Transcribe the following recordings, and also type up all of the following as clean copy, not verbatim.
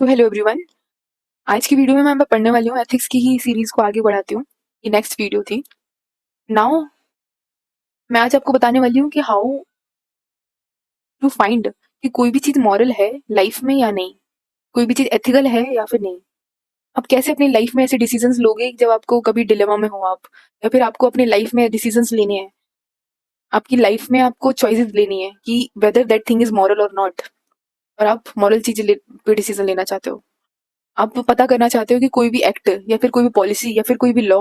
तो hello everyone. आज की वीडियो में मैं पढ़ने वाली हूँ एथिक्स की ही सीरीज को आगे बढ़ाती हूँ। ये नेक्स्ट वीडियो थी। नाउ मैं आज आपको बताने वाली हूँ कि हाउ टू फाइंड कि कोई भी चीज मॉरल है लाइफ में या नहीं, कोई भी चीज एथिकल है या फिर नहीं। आप कैसे अपनी लाइफ में ऐसे डिसीजंस लोगे जब आपको कभी डिलेमा में हो आप, या फिर आपको अपनी लाइफ में डिसीजंस लेने हैं, आपकी लाइफ में आपको चॉइसेस लेनी है कि whether that thing is moral और नॉट, और आप मॉरल चीजें पे डिसीजन लेना चाहते हो। आप पता करना चाहते हो कि कोई भी एक्ट या फिर कोई भी पॉलिसी या फिर कोई भी लॉ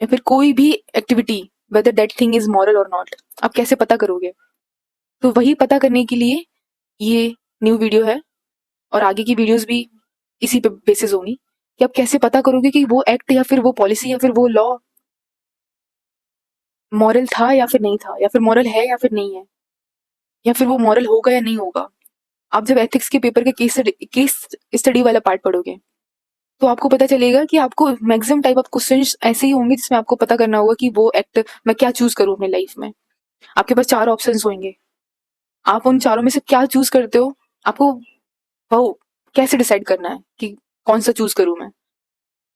या फिर कोई भी activity, whether that thing is moral और नॉट, आप कैसे पता करोगे। तो वही पता करने के लिए ये न्यू वीडियो है, और आगे की वीडियोस भी इसी पे बेसिस होंगी कि आप कैसे पता करोगे कि वो एक्ट या फिर वो पॉलिसी या फिर वो लॉ मॉरल था या फिर नहीं था, या फिर मॉरल है या फिर नहीं है, या फिर वो मॉरल होगा या नहीं होगा। आप जब एथिक्स के पेपर के केस स्टडी वाला पार्ट पढ़ोगे तो आपको पता चलेगा कि आपको मैक्सिमम टाइप ऑफ क्वेश्चंस ऐसे ही होंगे जिसमें आपको पता करना होगा कि वो एक्ट मैं क्या चूज करूं अपनी लाइफ में। आपके पास 4 ऑप्शंस होंगे, आप उन चारों में से क्या चूज करते हो, आपको वो कैसे डिसाइड करना है कि कौन सा चूज करूं मैं,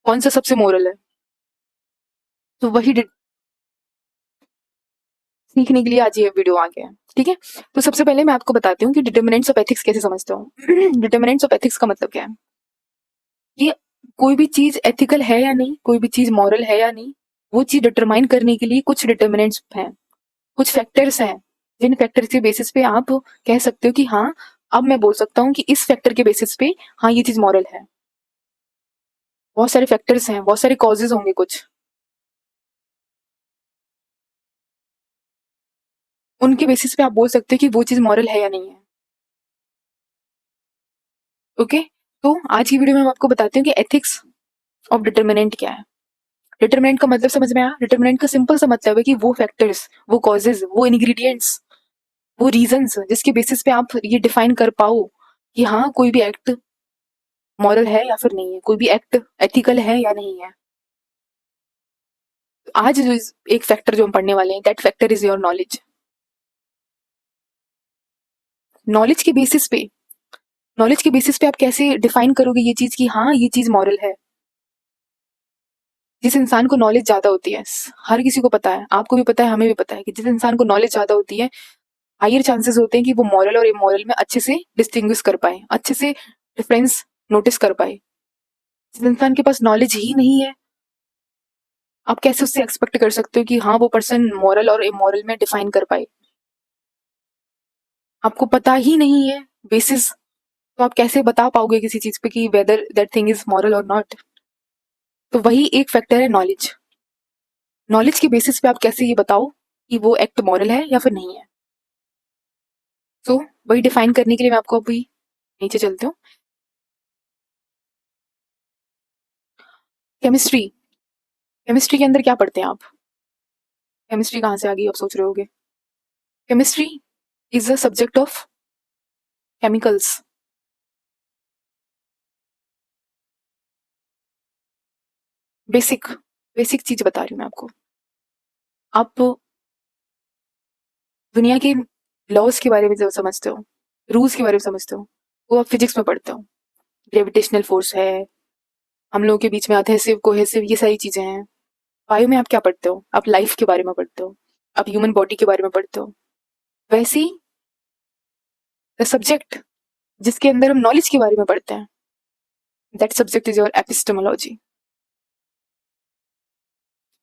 कौन सा सबसे मोरल है। तो वही सीखने के लिए आज ये वीडियो आ गया है। ठीक है, तो सबसे पहले मैं आपको बताती हूँ कि डिटर्मिनेंट्स ऑफ एथिक्स कैसे समझते हो। डिटर्मिनेंट्स ऑफ एथिक्स का मतलब क्या है कि कोई भी चीज एथिकल है या नहीं, कोई भी चीज मॉरल है या नहीं, वो चीज डिटरमाइन करने के लिए कुछ डिटर्मिनेंट्स हैं, कुछ फैक्टर्स हैं, जिन फैक्टर्स के बेसिस पे आप कह सकते हो कि हाँ, अब मैं बोल सकता हूँ कि इस फैक्टर के बेसिस पे हाँ ये चीज मॉरल है। बहुत सारे फैक्टर्स हैं, बहुत सारे कॉजेज होंगे कुछ, उनके बेसिस पे आप बोल सकते हो कि वो चीज मॉरल है या नहीं है। ओके, तो आज की वीडियो में मैं आपको बताती हूँ कि एथिक्स ऑफ डिटर्मिनेंट क्या है। डिटर्मिनेंट का मतलब समझ में आया। डिटर्मिनेंट का सिंपल सा मतलब है कि वो फैक्टर्स, वो कॉजेज, वो इंग्रेडिएंट्स, वो रीजंस जिसके बेसिस पे आप ये डिफाइन कर पाओ कि हाँ कोई भी एक्ट मॉरल है या फिर नहीं है, कोई भी एक्ट एथिकल है या नहीं है। आज जो एक फैक्टर जो हम पढ़ने वाले हैं, that factor is your knowledge. Knowledge के बेसिस पे, नॉलेज के बेसिस पे आप कैसे डिफाइन करोगे ये चीज कि हाँ ये चीज मॉरल है। जिस इंसान को नॉलेज ज्यादा होती है, हर किसी को पता है, आपको भी पता है, हमें भी पता है कि जिस इंसान को नॉलेज ज्यादा होती है, हायर चांसेस होते हैं कि वो मॉरल और इमोरल में अच्छे से डिस्टिंग्विश कर पाए, अच्छे से डिफरेंस नोटिस कर पाए। जिस इंसान के पास नॉलेज ही नहीं है, आप कैसे उससे एक्सपेक्ट कर सकते हो कि हाँ वो पर्सन मॉरल और इमोरल में डिफाइन कर पाए। आपको पता ही नहीं है बेसिस, तो आप कैसे बता पाओगे किसी चीज पे कि whether that thing is moral और नॉट। तो वही एक फैक्टर है नॉलेज। नॉलेज के बेसिस पे आप कैसे ये बताओ कि वो एक्ट मॉरल है या फिर नहीं है। तो वही डिफाइन करने के लिए मैं आपको अभी नीचे चलती हूँ। केमिस्ट्री, केमिस्ट्री के अंदर क्या पढ़ते हैं आप। केमिस्ट्री कहाँ से आ गई आप सोच रहे होगे। Chemistry is a subject of chemicals. Basic basic चीज बता रही हूँ मैं आपको। आप दुनिया के लॉज के बारे में जो समझते हो, रूल्स के बारे में समझते हो, वो आप फिजिक्स में पढ़ते हो। ग्रेविटेशनल फोर्स है, हम लोगों के बीच में अधेसिव कोहेसिव, ये सारी चीजें हैं। बायो में आप क्या पढ़ते हो, आप लाइफ के बारे में पढ़ते हो, आप ह्यूमन बॉडी के बारे में पढ़ते हो। वैसे ही सब्जेक्ट जिसके अंदर हम नॉलेज के बारे में पढ़ते हैं, that subject is your epistemology.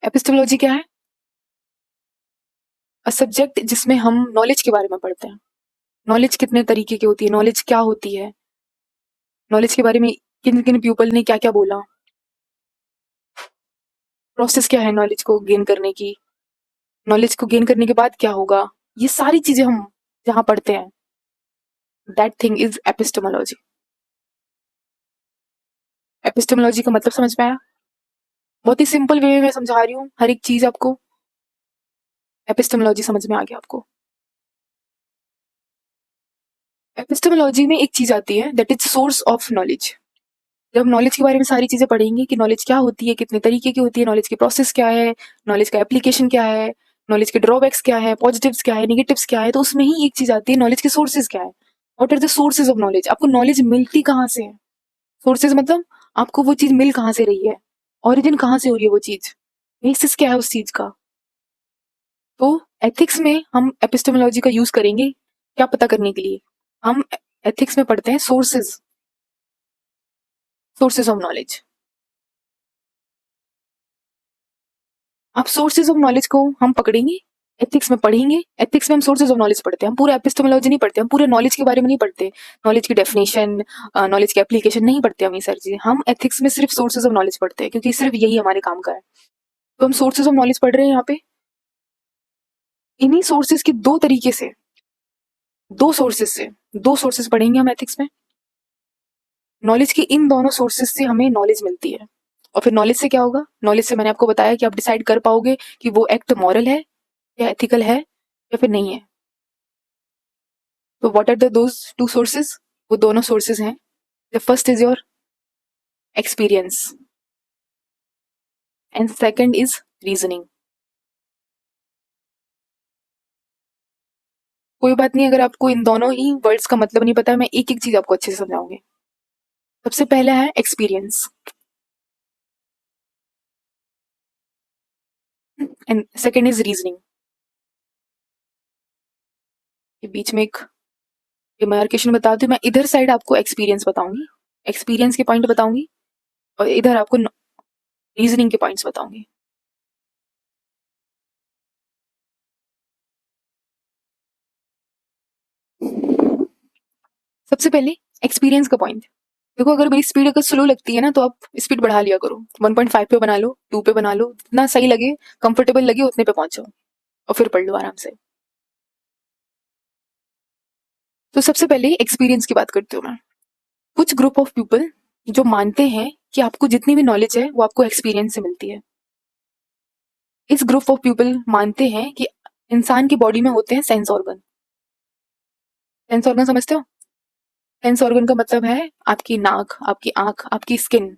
Epistemology क्या है, अ सब्जेक्ट जिसमें हम नॉलेज के बारे में पढ़ते हैं। नॉलेज कितने तरीके की होती है, नॉलेज क्या होती है, नॉलेज के बारे में किन किन पीपल ने क्या क्या बोला, प्रोसेस क्या है नॉलेज को गेन करने की, नॉलेज को गेन करने के बाद क्या होगा, ये सारी चीजें हम जहाँ पढ़ते हैं, that thing is epistemology. Epistemology का मतलब समझ में आया। बहुत ही सिंपल वे में मैं समझा रही हूँ हर एक चीज आपको। एपिस्टेमोलॉजी समझ में आ गया आपको। एपिस्टेमोलॉजी में एक चीज आती है, that is source of knowledge. जब हम नॉलेज के बारे में सारी चीजें पढ़ेंगे कि नॉलेज क्या होती है, कितने तरीके की होती है, नॉलेज की प्रोसेस क्या है, नॉलेज का एप्लीकेशन क्या है, नॉलेज के ड्रॉबैक्स क्या है, पॉजिटिव्स क्या है, निगेटिव्स क्या है, तो उसमें ही एक चीज आती है, नॉलेज के सोर्सेज क्या है। What are the sources of knowledge, आपको नॉलेज मिलती कहाँ से है। सोर्सेज मतलब आपको वो चीज मिल कहाँ से रही है, ओरिजिन कहाँ से हो रही है वो चीज, बेसिस क्या है उस चीज का। तो एथिक्स में हम एपिस्टेमोलॉजी का यूज करेंगे क्या पता करने के लिए। हम एथिक्स में पढ़ते हैं सोर्सेज, सोर्सेज ऑफ नॉलेज। अब सोर्सेज ऑफ नॉलेज को हम पकड़ेंगे, एथिक्स में पढ़ेंगे। एथिक्स में हम सोर्सेज ऑफ नॉलेज पढ़ते हैं, हम पूरे एपिस्टेमोलॉजी नहीं पढ़ते, हम पूरे नॉलेज के बारे में नहीं पढ़ते, नॉलेज की डेफिनेशन, नॉलेज की एप्लीकेशन नहीं पढ़ते हम ये सारी चीजें। हम एथिक्स में सिर्फ सोर्सेज ऑफ नॉलेज पढ़ते हैं, क्योंकि सिर्फ यही हमारे काम का है। तो हम सोर्सेज ऑफ नॉलेज पढ़ रहे हैं यहाँ पे। इन्हीं सोर्सेज के दो तरीके से, दो सोर्सेज पढ़ेंगे हम एथिक्स में। नॉलेज के इन दोनों सोर्सेज से हमें नॉलेज मिलती है। और फिर नॉलेज से क्या होगा, नॉलेज से मैंने आपको बताया कि आप डिसाइड कर पाओगे कि वो एक्ट मॉरल है या एथिकल है या फिर नहीं है। तो what are the those two sources, वो दोनों सोर्सेज हैं। The first is your experience and second is reasoning. कोई बात नहीं, अगर आपको इन दोनों ही वर्ड्स का मतलब नहीं पता है, मैं एक एक चीज आपको अच्छे से समझाऊंगी। सबसे पहला है experience and second is reasoning. के बीच में एक डिमार्केशन बता दूं, मैं इधर साइड आपको एक्सपीरियंस बताऊंगी, एक्सपीरियंस के पॉइंट बताऊंगी, और इधर आपको रीजनिंग के पॉइंट्स बताऊंगी। सबसे पहले एक्सपीरियंस का पॉइंट। देखो, अगर मेरी स्पीड अगर स्लो लगती है ना, तो आप स्पीड बढ़ा लिया करो, 1.5 पे बना लो, 2 पे बना लो, जितना सही लगे, कंफर्टेबल लगे उतने पे पहुंचो और फिर पढ़ लो आराम से। तो सबसे पहले एक्सपीरियंस की बात करती हूँ मैं। कुछ ग्रुप ऑफ पीपल जो मानते हैं कि आपको जितनी भी नॉलेज है वो आपको एक्सपीरियंस से मिलती है। इस ग्रुप ऑफ पीपल मानते हैं कि इंसान की बॉडी में होते हैं सेंस ऑर्गन। सेंस ऑर्गन समझते हो? सेंस ऑर्गन का मतलब है आपकी नाक, आपकी आंख, आपकी स्किन,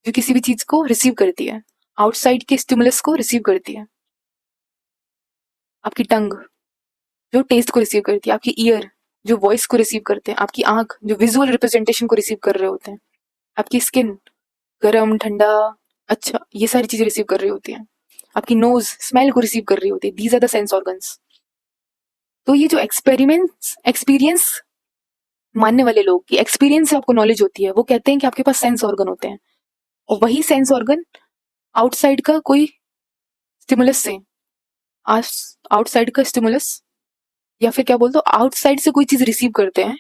जो किसी भी चीज को रिसीव करती है, आउटसाइड के स्टिमुलस को रिसीव करती है। आपकी टंग जो टेस्ट को रिसीव करती है, आपकी ईयर जो वॉइस को रिसीव करते हैं, आपकी आंख जो विजुअल रिप्रेजेंटेशन को रिसीव कर रहे होते हैं, आपकी स्किन गरम ठंडा अच्छा ये सारी चीजें रिसीव कर रही होती हैं, आपकी नोज स्मेल को रिसीव कर रही होती है। These are the sense organs. तो ये जो एक्सपीरियंस मानने वाले लोग कि एक्सपीरियंस से आपको नॉलेज होती है, वो कहते हैं कि आपके पास सेंस ऑर्गन होते हैं, और वही सेंस ऑर्गन आउटसाइड का कोई स्टिमुलस से, आउटसाइड का स्टिमुलस या फिर क्या बोलते हो, आउटसाइड से कोई चीज रिसीव करते हैं,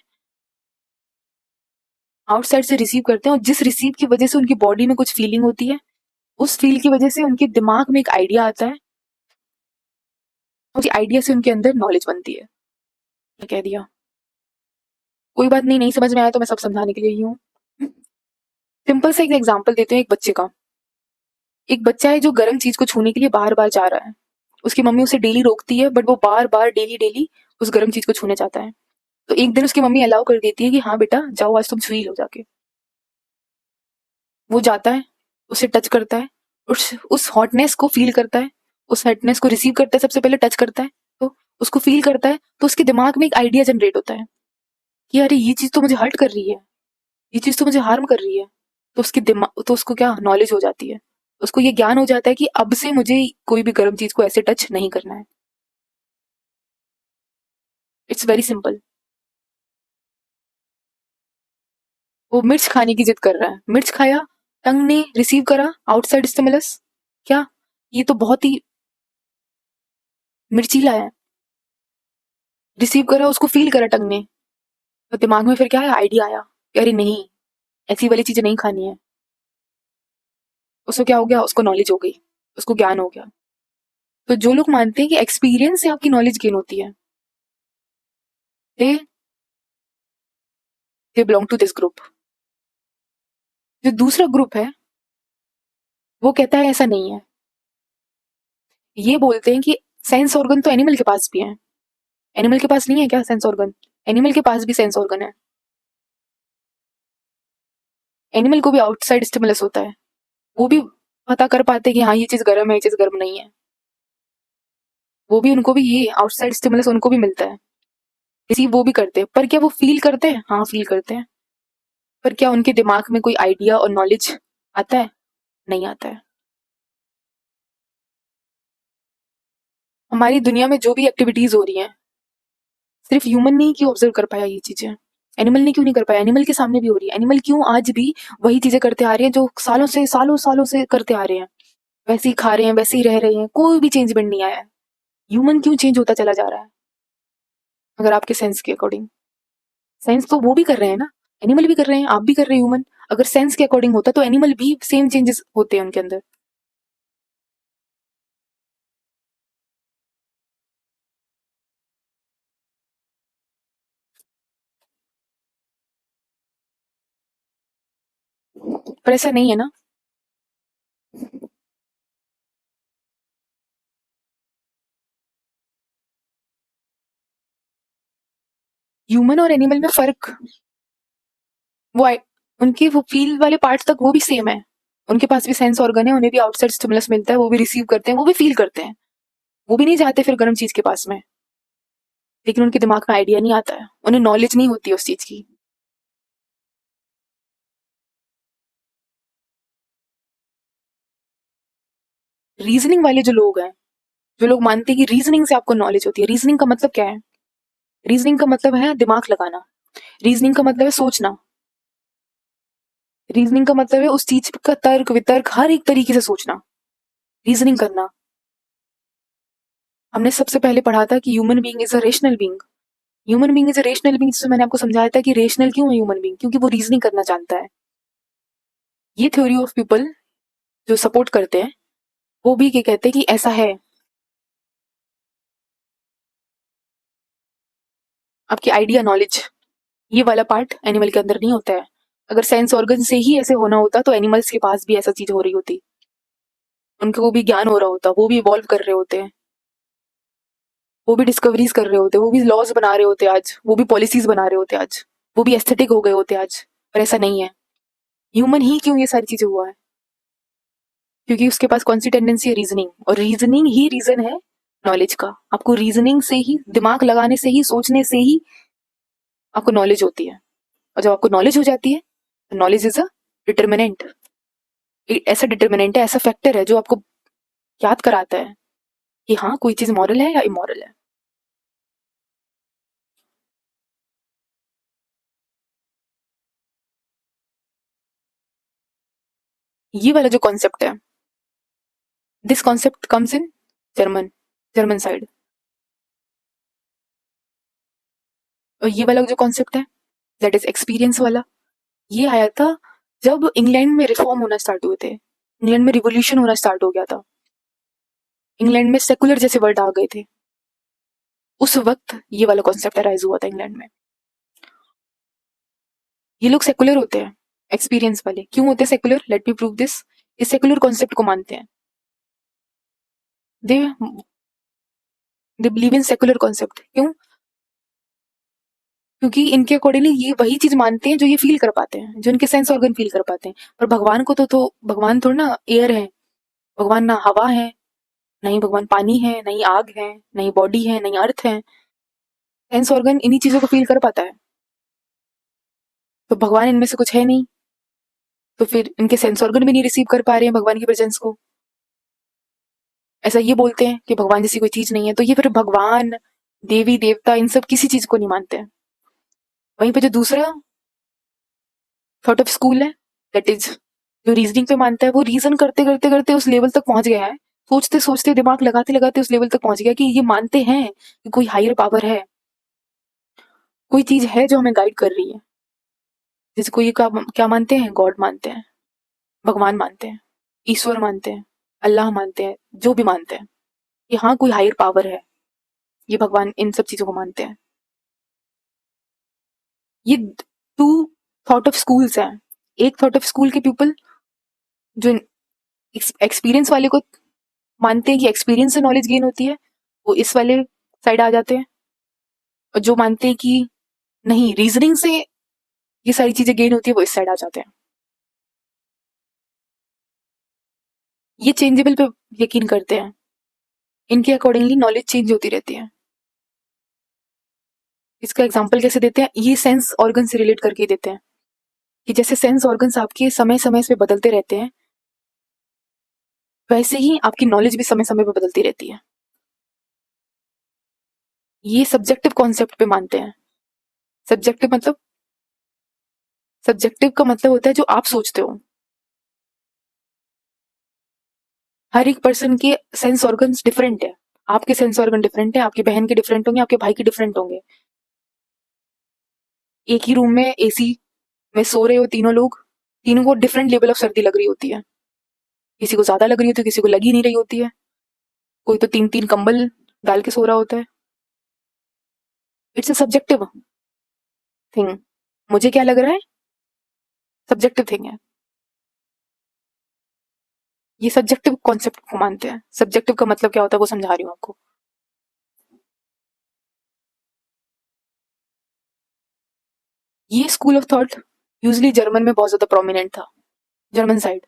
आउटसाइड से रिसीव करते हैं, और जिस रिसीव की वजह से उनकी बॉडी में कुछ फीलिंग होती है, उस फील की वजह से उनके दिमाग में एक आइडिया आता है, उस आइडिया से उनके अंदर नॉलेज बनती है। मैं कह दिया, कोई बात नहीं, नहीं समझ में आया तो मैं सब समझाने के लिए ही हूँ। सिंपल से एक एग्जांपल देते हैं एक बच्चे का। एक बच्चा है जो गर्म चीज को छूने के लिए बार बार जा रहा है, उसकी मम्मी उसे डेली रोकती है, बट वो बार बार डेली डेली उस गर्म चीज को छूना चाहता है। तो एक दिन उसकी मम्मी अलाउ कर देती है कि हाँ बेटा जाओ, आज तुम छू ही लो जाके। वो जाता है, उसे टच करता है, उस हॉटनेस को फील करता है, उस हॉटनेस को रिसीव करता है, सबसे पहले टच करता है, तो उसको फील करता है, तो उसके दिमाग में एक आइडिया जनरेट होता है कि अरे ये चीज तो मुझे हर्ट कर रही है, ये चीज तो मुझे हार्म कर रही है। तो उसके दिमाग, तो उसको क्या नॉलेज हो जाती है, उसको ये ज्ञान हो जाता है कि अब से मुझे कोई भी गर्म चीज को ऐसे टच नहीं करना है। It's very simple. वो मिर्च खाने की जिद कर रहा है, मिर्च खाया, टंग ने रिसीव करा आउटसाइड स्टिमुलस, क्या ये तो बहुत ही मिर्चीला है, रिसीव करा, उसको फील करा टंग ने, तो दिमाग में फिर क्या है, आइडिया आया कि अरे नहीं, ऐसी वाली चीजें नहीं खानी है। उसको क्या हो गया, उसको नॉलेज हो गई, उसको ज्ञान हो गया। तो जो लोग मानते हैं कि एक्सपीरियंस से आपकी नॉलेज गेन होती है, they they belong to this group. जो दूसरा ग्रुप है वो कहता है ऐसा नहीं है, ये बोलते हैं कि सेंस ऑर्गन तो एनिमल के पास भी है। एनिमल के पास नहीं है क्या सेंस ऑर्गन? एनिमल के पास भी सेंस ऑर्गन है, एनिमल को भी आउटसाइड स्टिमुलस होता है, वो भी पता कर पाते हैं कि हाँ ये चीज गर्म है, ये चीज गर्म नहीं है। वो भी, उनको भी ये आउटसाइड स्टिमुलस उनको भी मिलता है। रिसीव वो भी करते हैं, पर क्या वो फील करते हैं? हाँ, फील करते हैं। पर क्या उनके दिमाग में कोई आइडिया और नॉलेज आता है? नहीं आता है। हमारी दुनिया में जो भी एक्टिविटीज हो रही हैं, सिर्फ ह्यूमन नहीं क्यों ऑब्जर्व कर पाया ये चीजें? एनिमल ने क्यों नहीं कर पाया? एनिमल के सामने भी हो रही है। एनिमल क्यों आज भी वही चीजें करते आ रहे हैं जो सालों से करते आ रहे हैं? वैसे ही खा रहे हैं, वैसे ही रह रहे हैं, कोई भी चेंजमेंट नहीं आया है। ह्यूमन क्यों चेंज होता चला जा रहा है? अगर आपके सेंस के अकॉर्डिंग, सेंस तो वो भी कर रहे हैं ना, एनिमल भी कर रहे हैं, आप भी कर रहे हैं ह्यूमन। अगर सेंस के अकॉर्डिंग होता तो एनिमल भी सेम चेंजेस होते हैं उनके अंदर। पर ऐसा नहीं है ना। ह्यूमन और एनिमल में फर्क, वो उनके वो फील वाले पार्ट तक वो भी सेम है। उनके पास भी सेंस ऑर्गन है, उन्हें भी आउटसाइड स्टिमुलस मिलता है, वो भी रिसीव करते हैं, वो भी फील करते हैं। वो भी नहीं जाते फिर गर्म चीज के पास में, लेकिन उनके दिमाग में आइडिया नहीं आता है, उन्हें नॉलेज नहीं होती उस चीज की। रीजनिंग वाले जो लोग हैं, जो लोग मानते हैं कि रीजनिंग से आपको नॉलेज होती है, रीजनिंग का मतलब क्या है? रीजनिंग का मतलब है दिमाग लगाना। रीजनिंग का मतलब है सोचना। रीजनिंग का मतलब है उस चीज का तर्क वितर्क हर एक तरीके से सोचना, रीजनिंग करना। हमने सबसे पहले पढ़ा था कि human being is a rational being. Human being is a rational being, जिसमें मैंने आपको समझाया था कि रेशनल क्यों है ह्यूमन बीइंग, क्योंकि वो रीजनिंग करना जानता है। ये थ्योरी ऑफ पीपल जो सपोर्ट करते हैं, वो भी ये कहते हैं कि ऐसा है। आपकी आइडिया नॉलेज, ये वाला पार्ट एनिमल के अंदर नहीं होता है। अगर सेंस ऑर्गन से ही ऐसे होना होता तो एनिमल्स के पास भी ऐसा चीज हो रही होती, उनको भी ज्ञान हो रहा होता, वो भी इवॉल्व कर रहे होते हैं, वो भी डिस्कवरीज कर रहे होते, वो भी लॉज बना रहे होते आज, वो भी पॉलिसीज बना रहे होते आज, वो भी एस्थेटिक हो गए होते आज। पर ऐसा नहीं है। ह्यूमन ही क्यों ये सारी चीजें हुआ है? क्योंकि उसके पास कौन सी टेंडेंसी है? रीजनिंग। और रीजनिंग ही रीजन है नॉलेज का। आपको रीजनिंग से ही, दिमाग लगाने से ही, सोचने से ही आपको नॉलेज होती है। और जब आपको नॉलेज हो जाती है, नॉलेज इज अ डिटर्मिनेंट। ऐसा डिटर्मिनेंट है, ऐसा फैक्टर है जो आपको याद कराता है कि हाँ कोई चीज मॉरल है या इमोरल है। ये वाला जो कॉन्सेप्ट है, this concept comes in German, German side. और ये वाला जो कॉन्सेप्ट है, दैट इज एक्सपीरियंस वाला, ये आया था जब इंग्लैंड में रिफॉर्म होना स्टार्ट हुए थे, इंग्लैंड में रिवोल्यूशन होना स्टार्ट हो गया था, इंग्लैंड में सेकुलर जैसे वर्ड आ गए थे। उस वक्त ये वाला कॉन्सेप्ट अराइज हुआ था इंग्लैंड में। ये लोग सेकुलर होते हैं, एक्सपीरियंस वाले क्यों होते हैं secular? Let me prove this. ये सेकुलर कॉन्सेप्ट को मानते हैं। They they believe in secular concept. क्यों? क्योंकि इनके अकॉर्डिंगली ये वही चीज मानते हैं जो ये फील कर पाते हैं, जो इनके सेंस ऑर्गन फील कर पाते हैं। पर भगवान को तो भगवान थोड़ा ना एयर है, भगवान ना हवा है, नहीं भगवान पानी है, नहीं आग है, नहीं बॉडी है, नहीं अर्थ है। सेंस ऑर्गन इन्हीं चीजों को फील कर पाता है। तो भगवान इनमें से कुछ है नहीं, तो फिर इनके सेंस ऑर्गन भी नहीं रिसीव कर पा रहे हैं भगवान की प्रेजेंस को। ऐसा ये बोलते हैं कि भगवान जैसी कोई चीज नहीं है, तो ये फिर भगवान, देवी देवता, इन सब किसी चीज को नहीं मानते हैं। वहीं पे जो दूसरा थॉट ऑफ स्कूल है, दैट इज जो रीजनिंग पे मानता है, वो रीजन करते करते करते उस लेवल तक पहुंच गया है, सोचते सोचते दिमाग लगाते लगाते उस लेवल तक पहुंच गया कि ये मानते हैं कि कोई हायर पावर है, कोई चीज है जो हमें गाइड कर रही है। जैसे कोई क्या क्या मानते हैं? गॉड मानते हैं, भगवान मानते हैं, ईश्वर मानते हैं, अल्लाह मानते हैं, जो भी मानते हैं कि हाँ कोई हायर पावर है, ये भगवान, इन सब चीजों को मानते हैं। ये टू थॉट ऑफ स्कूल्स हैं। एक थॉट ऑफ स्कूल के पीपल जो एक्सपीरियंस वाले को मानते हैं कि एक्सपीरियंस से नॉलेज गेन होती है, वो इस वाले साइड आ जाते हैं। और जो मानते हैं कि नहीं, रीजनिंग से ये सारी चीजें गेन होती है, वो इस साइड आ जाते हैं। ये चेंजेबल पे यकीन करते हैं, इनके अकॉर्डिंगली नॉलेज चेंज होती रहती है। इसका एग्जाम्पल कैसे देते हैं, ये सेंस ऑर्गन से रिलेट करके देते हैं कि जैसे सेंस ऑर्गन्स आपके समय समय से बदलते रहते हैं, वैसे ही आपकी नॉलेज भी समय समय पे बदलती रहती है। ये सब्जेक्टिव कॉन्सेप्ट पे मानते हैं। सब्जेक्टिव का मतलब होता है जो आप सोचते हो। हर एक पर्सन के सेंस ऑर्गन्स डिफरेंट है। आपके सेंस ऑर्गन डिफरेंट है, आपकी बहन के डिफरेंट होंगे, आपके भाई के डिफरेंट होंगे। एक ही रूम में एसी में सो रहे हो तीनों लोग, तीनों को डिफरेंट लेवल ऑफ सर्दी लग रही होती है। किसी को ज्यादा लग रही होती है, किसी को लगी नहीं रही होती है। कोई तो 3-3 कंबल डाल के सो रहा होता है। It's a subjective thing. मुझे क्या लग रहा है, सब्जेक्टिव थिंग है। ये सब्जेक्टिव कॉन्सेप्ट को मानते हैं। सब्जेक्टिव का मतलब क्या होता है वो समझा रही हूँ आपको। ये school of thought usually German में बहुत ज्यादा प्रोमिनेंट था। जर्मन साइड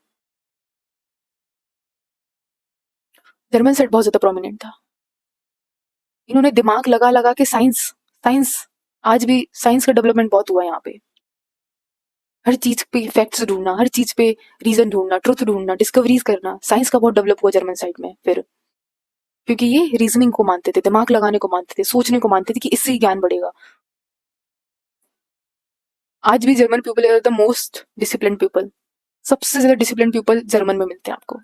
जर्मन साइड बहुत ज्यादा प्रोमिनेंट था। इन्होंने दिमाग लगा लगा के साइंस आज भी साइंस का डेवलपमेंट बहुत हुआ है यहाँ पे। हर चीज पे फैक्ट्स ढूंढना, हर चीज पे रीजन ढूंढना, ट्रुथ ढूंढना, डिस्कवरीज करना, साइंस का बहुत डेवलप हुआ जर्मन साइड में फिर। क्योंकि ये रीजनिंग को मानते थे, दिमाग लगाने को मानते थे, सोचने को मानते थे कि इससे ही ज्ञान बढ़ेगा। आज भी German people are the most discipline people. सबसे ज्यादा डिसिप्लिन पीपल जर्मन में मिलते हैं आपको।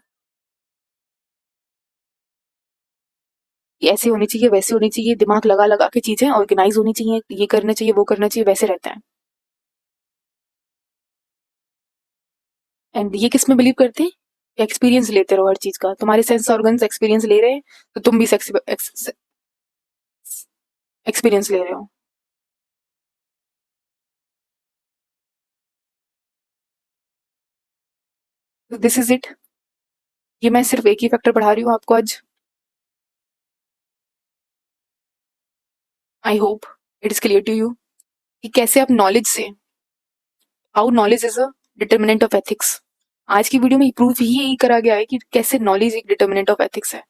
ऐसे होनी चाहिए, वैसे होनी चाहिए, दिमाग लगा लगा के चीजें ऑर्गेनाइज होनी चाहिए, ये करना चाहिए, वो करना चाहिए, वैसे रहता है। एंड ये किस में बिलीव करते हैं, एक्सपीरियंस लेते रहो हर चीज का। तुम्हारे सेंस ऑर्गन्स एक्सपीरियंस ले रहे हैं तो तुम भी एक्सपीरियंस ले रहे हो। This is it. ये मैं सिर्फ एक ही फैक्टर पढ़ा रही हूँ आपको आज। I hope it is clear to you कि कैसे आप नॉलेज से, how knowledge is a determinant of ethics. आज की वीडियो में प्रूफ ही यही करा गया है कि कैसे नॉलेज एक डिटर्मिनेंट ऑफ एथिक्स है।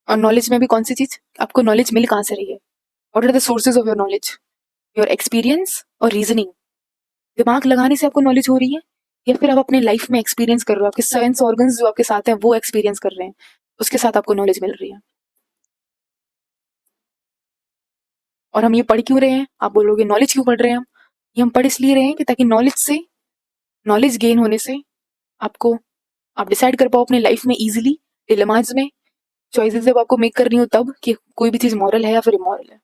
और नॉलेज में भी कौन सी चीज, आपको नॉलेज मिल कहाँ से रही है, what are the sources of your knowledge, your experience और रीजनिंग। दिमाग लगाने से आपको नॉलेज हो रही है, या फिर आप अपने लाइफ में एक्सपीरियंस कर रहे हो, आपके सेंस ऑर्गन्स जो आपके साथ हैं वो एक्सपीरियंस कर रहे हैं, उसके साथ आपको नॉलेज मिल रही है। और हम ये पढ़ क्यों रहे हैं, आप बोलोगे नॉलेज क्यों पढ़ रहे हैं हम। ये हम पढ़ इसलिए रहे हैं कि ताकि नॉलेज गेन होने से आपको, आप डिसाइड कर पाओ अपने लाइफ में इजीली, डिलेमाज में, चॉइसेस जब आपको मेक करनी हो तब, कि कोई भी चीज मॉरल है या फिर इमोरल है।